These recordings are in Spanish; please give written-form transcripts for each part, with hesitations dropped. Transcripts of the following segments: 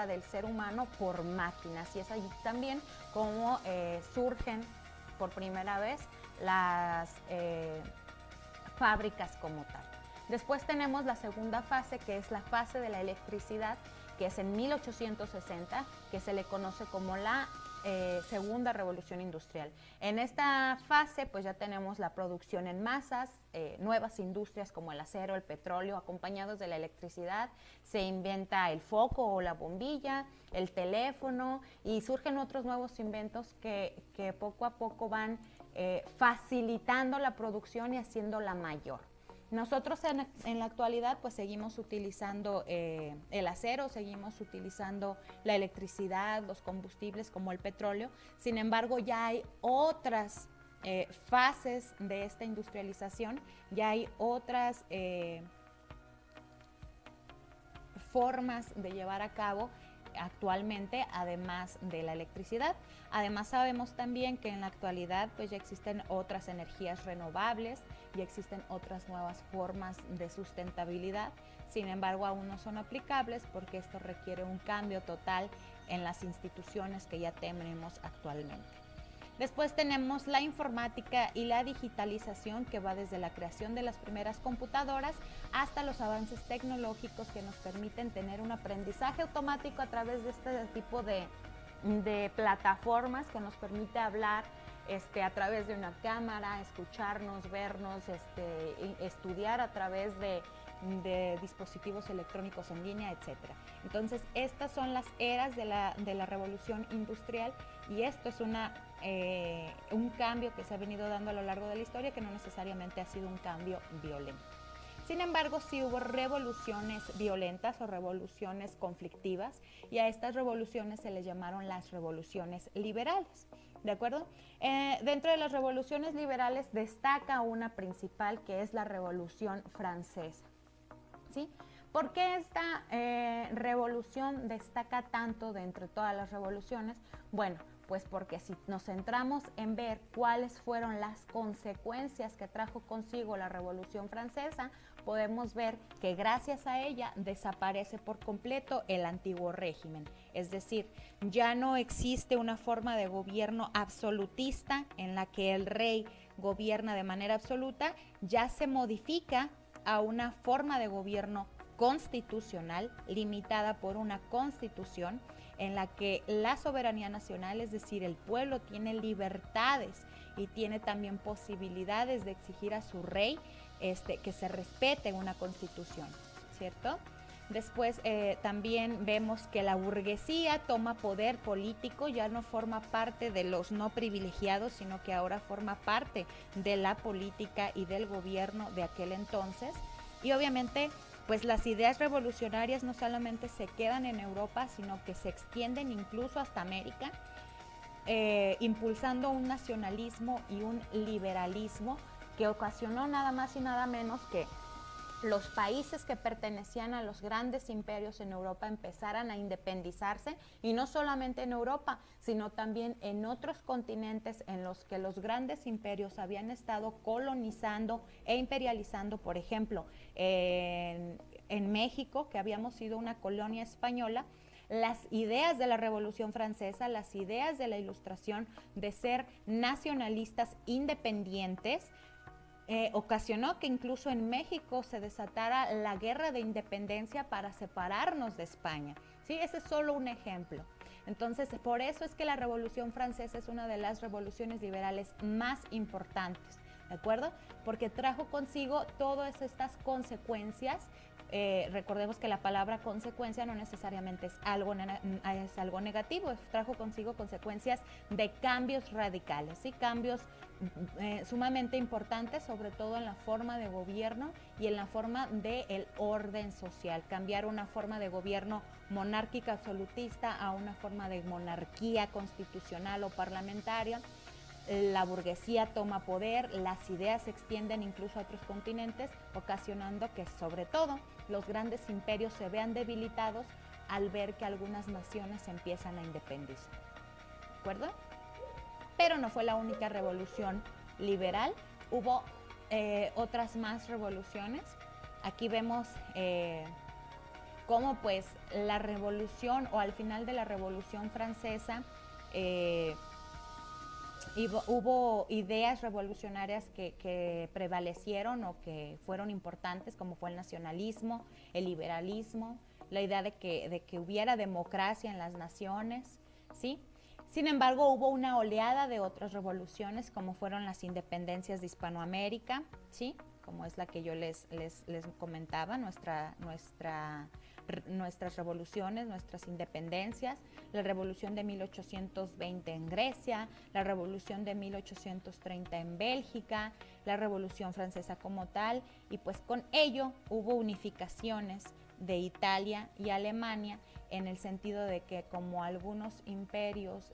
obra del ser humano por máquinas. Y es allí también como surgen por primera vez las fábricas como tal. Después tenemos la segunda fase, que es la fase de la electricidad, que es en 1860, que se le conoce como la segunda revolución industrial. En esta fase pues ya tenemos la producción en masas, nuevas industrias como el acero, el petróleo, acompañados de la electricidad. Se inventa el foco o la bombilla, el teléfono, y surgen otros nuevos inventos que poco a poco van facilitando la producción y haciéndola mayor. Nosotros en la actualidad pues seguimos utilizando el acero, seguimos utilizando la electricidad, los combustibles como el petróleo. Sin embargo, ya hay otras fases de esta industrialización, ya hay otras formas de llevar a cabo actualmente, además de la electricidad. Además sabemos también que en la actualidad pues ya existen otras energías renovables y existen otras nuevas formas de sustentabilidad. Sin embargo, aún no son aplicables porque esto requiere un cambio total en las instituciones que ya tenemos actualmente. Después tenemos la informática y la digitalización, que va desde la creación de las primeras computadoras hasta los avances tecnológicos que nos permiten tener un aprendizaje automático a través de este tipo de plataformas que nos permite hablar a través de una cámara, escucharnos, vernos, estudiar a través de dispositivos electrónicos en línea, etcétera. Entonces, estas son las eras de la revolución industrial, y esto es un cambio que se ha venido dando a lo largo de la historia, que no necesariamente ha sido un cambio violento. Sin embargo, sí hubo revoluciones violentas o revoluciones conflictivas, y a estas revoluciones se les llamaron las revoluciones liberales. ¿De acuerdo? Dentro de las revoluciones liberales destaca una principal, que es la Revolución Francesa. ¿Sí? ¿Por qué esta revolución destaca tanto de entre todas las revoluciones? Bueno, pues porque si nos centramos en ver cuáles fueron las consecuencias que trajo consigo la Revolución Francesa, podemos ver que gracias a ella desaparece por completo el antiguo régimen. Es decir, ya no existe una forma de gobierno absolutista en la que el rey gobierna de manera absoluta. Ya se modifica a una forma de gobierno constitucional, limitada por una constitución en la que la soberanía nacional, es decir, el pueblo, tiene libertades y tiene también posibilidades de exigir a su rey que se respete una constitución, ¿cierto? Después también vemos que la burguesía toma poder político, ya no forma parte de los no privilegiados, sino que ahora forma parte de la política y del gobierno de aquel entonces. Y obviamente, pues las ideas revolucionarias no solamente se quedan en Europa, sino que se extienden incluso hasta América, impulsando un nacionalismo y un liberalismo que ocasionó nada más y nada menos que los países que pertenecían a los grandes imperios en Europa empezaran a independizarse, y no solamente en Europa, sino también en otros continentes en los que los grandes imperios habían estado colonizando e imperializando. Por ejemplo, en México, que habíamos sido una colonia española, las ideas de la Revolución Francesa, las ideas de la Ilustración de ser nacionalistas independientes, ocasionó que incluso en México se desatara la guerra de independencia para separarnos de España. ¿Sí? Ese es solo un ejemplo. Entonces, por eso es que la Revolución Francesa es una de las revoluciones liberales más importantes, ¿de acuerdo? Porque trajo consigo todas estas consecuencias. Recordemos que la palabra consecuencia no necesariamente es algo negativo, trajo consigo consecuencias de cambios radicales, ¿sí? Cambios sumamente importantes, sobre todo en la forma de gobierno y en la forma del orden social. Cambiar una forma de gobierno monárquica absolutista a una forma de monarquía constitucional o parlamentaria. La burguesía toma poder, las ideas se extienden incluso a otros continentes, ocasionando que sobre todo los grandes imperios se vean debilitados al ver que algunas naciones se empiezan a independizar. ¿De acuerdo? Pero no fue la única revolución liberal, hubo otras más revoluciones. Aquí vemos cómo pues la revolución o al final de la Revolución Francesa hubo ideas revolucionarias que prevalecieron o que fueron importantes, como fue el nacionalismo, el liberalismo, la idea de que hubiera democracia en las naciones, ¿sí? Sin embargo, hubo una oleada de otras revoluciones, como fueron las independencias de Hispanoamérica, ¿sí? Como es la que yo les comentaba, nuestras revoluciones, nuestras independencias, la revolución de 1820 en Grecia, la revolución de 1830 en Bélgica, la revolución francesa como tal, y pues con ello hubo unificaciones de Italia y Alemania, en el sentido de que como algunos imperios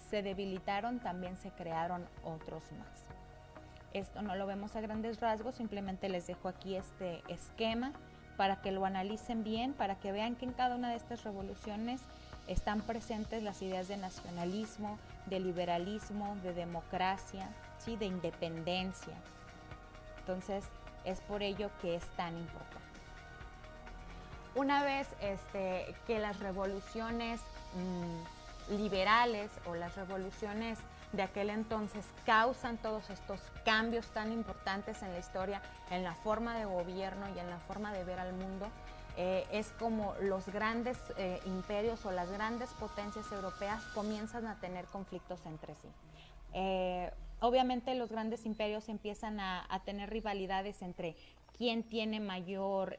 se debilitaron, también se crearon otros más. Esto no lo vemos a grandes rasgos, simplemente les dejo aquí este esquema para que lo analicen bien, para que vean que en cada una de estas revoluciones están presentes las ideas de nacionalismo, de liberalismo, de democracia, ¿sí? De independencia. Entonces, es por ello que es tan importante. Una vez que las revoluciones liberales o las revoluciones de aquel entonces causan todos estos cambios tan importantes en la historia, en la forma de gobierno y en la forma de ver al mundo, es como los grandes imperios o las grandes potencias europeas comienzan a tener conflictos entre sí. Obviamente los grandes imperios empiezan a tener rivalidades entre quién tiene mayor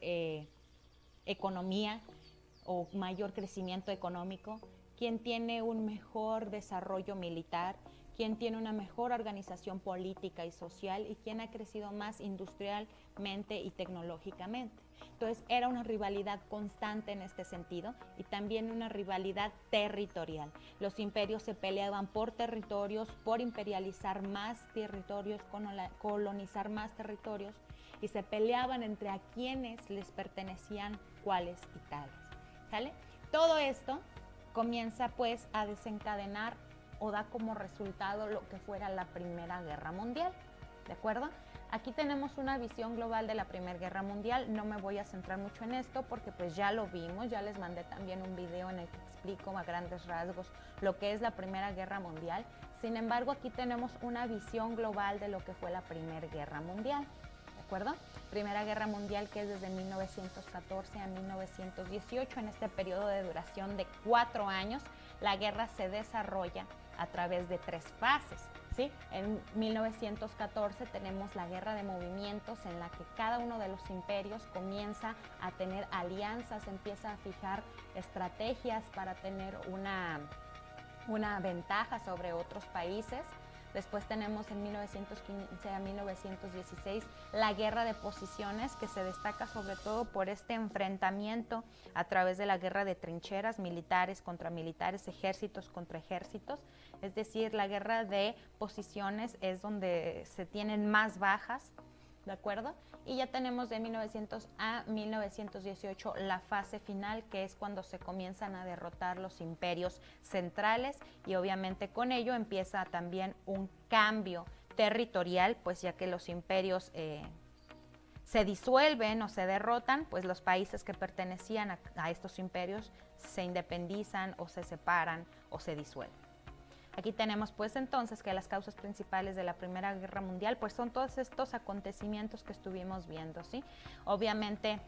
economía o mayor crecimiento económico, quién tiene un mejor desarrollo militar, quién tiene una mejor organización política y social y quién ha crecido más industrialmente y tecnológicamente. Entonces era una rivalidad constante en este sentido y también una rivalidad territorial. Los imperios se peleaban por territorios, por imperializar más territorios, colonizar más territorios, y se peleaban entre a quienes les pertenecían cuáles y tales, ¿sale? Todo esto comienza pues a desencadenar o da como resultado lo que fuera la Primera Guerra Mundial, ¿de acuerdo? Aquí tenemos una visión global de la Primera Guerra Mundial. No me voy a centrar mucho en esto porque pues ya lo vimos, ya les mandé también un video en el que explico a grandes rasgos lo que es la Primera Guerra Mundial. Sin embargo, aquí tenemos una visión global de lo que fue la Primera Guerra Mundial, ¿de acuerdo? Primera Guerra Mundial, que es desde 1914 a 1918, en este periodo de duración de 4 años, la guerra se desarrolla a través de 3 fases, ¿sí? En 1914 tenemos la guerra de movimientos, en la que cada uno de los imperios comienza a tener alianzas, empieza a fijar estrategias para tener una ventaja sobre otros países. Después tenemos en 1915 a 1916 la guerra de posiciones, que se destaca sobre todo por este enfrentamiento a través de la guerra de trincheras, militares contra militares, ejércitos contra ejércitos. Es decir, la guerra de posiciones es donde se tienen más bajas, ¿de acuerdo? Y ya tenemos de 1900 a 1918 la fase final, que es cuando se comienzan a derrotar los imperios centrales, y obviamente con ello empieza también un cambio territorial, pues ya que los imperios se disuelven o se derrotan, pues los países que pertenecían a estos imperios se independizan o se separan o se disuelven. Aquí tenemos pues entonces que las causas principales de la Primera Guerra Mundial pues son todos estos acontecimientos que estuvimos viendo, ¿sí? Obviamente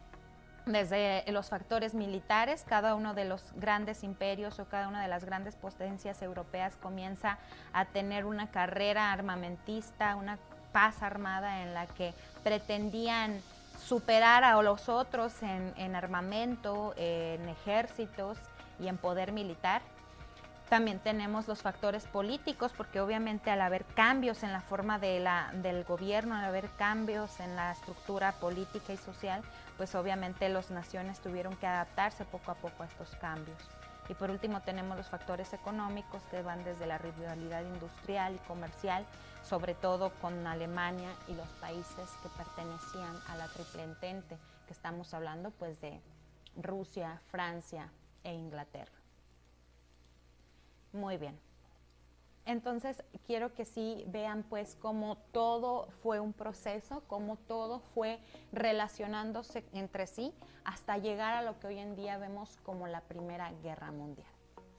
desde los factores militares, cada uno de los grandes imperios o cada una de las grandes potencias europeas comienza a tener una carrera armamentista, una paz armada en la que pretendían superar a los otros en armamento, en ejércitos y en poder militar. También tenemos los factores políticos, porque obviamente al haber cambios en la forma del gobierno, al haber cambios en la estructura política y social, pues obviamente las naciones tuvieron que adaptarse poco a poco a estos cambios. Y por último tenemos los factores económicos, que van desde la rivalidad industrial y comercial, sobre todo con Alemania y los países que pertenecían a la Triple Entente, que estamos hablando pues de Rusia, Francia e Inglaterra. Muy bien. Entonces quiero que sí vean pues cómo todo fue un proceso, cómo todo fue relacionándose entre sí hasta llegar a lo que hoy en día vemos como la Primera Guerra Mundial.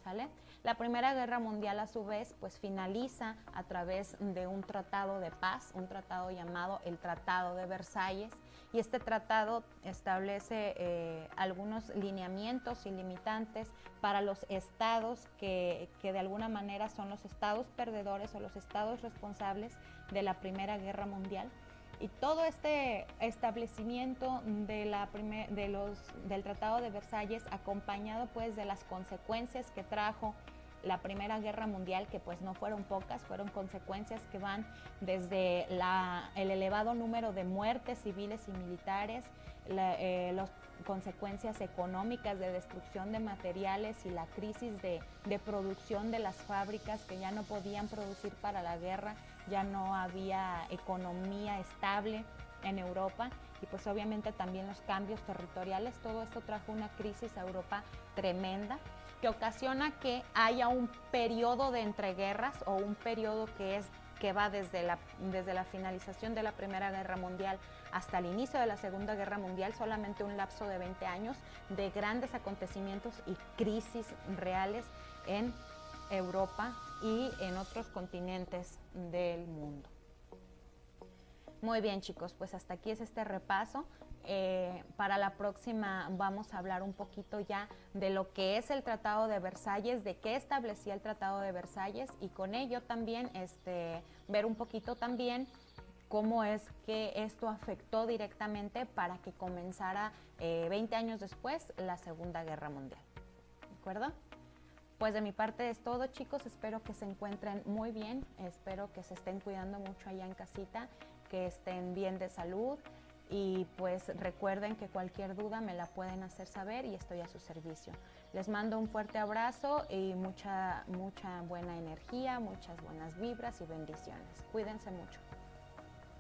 ¿Sale? La Primera Guerra Mundial a su vez pues finaliza a través de un tratado de paz, un tratado llamado el Tratado de Versalles, y este tratado establece algunos lineamientos y limitantes para los estados que de alguna manera son los estados perdedores o los estados responsables de la Primera Guerra Mundial. Y todo este establecimiento del Tratado de Versalles, acompañado pues de las consecuencias que trajo la Primera Guerra Mundial, que pues no fueron pocas, fueron consecuencias que van desde el elevado número de muertes civiles y militares, las consecuencias económicas de destrucción de materiales y la crisis de producción de las fábricas que ya no podían producir para la guerra, ya no había economía estable en Europa, y pues obviamente también los cambios territoriales. Todo esto trajo una crisis a Europa tremenda, que ocasiona que haya un periodo de entreguerras, o un periodo que va desde la finalización de la Primera Guerra Mundial hasta el inicio de la Segunda Guerra Mundial, solamente un lapso de 20 años de grandes acontecimientos y crisis reales en Europa y en otros continentes del mundo. Muy bien, chicos, pues hasta aquí es este repaso. Para la próxima vamos a hablar un poquito ya de lo que es el Tratado de Versalles, de qué establecía el Tratado de Versalles, y con ello también ver un poquito también cómo es que esto afectó directamente para que comenzara 20 años después la Segunda Guerra Mundial. ¿De acuerdo? Pues de mi parte es todo, chicos. Espero que se encuentren muy bien, espero que se estén cuidando mucho allá en casita, que estén bien de salud, y pues recuerden que cualquier duda me la pueden hacer saber y estoy a su servicio. Les mando un fuerte abrazo y mucha buena energía, muchas buenas vibras y bendiciones. Cuídense mucho.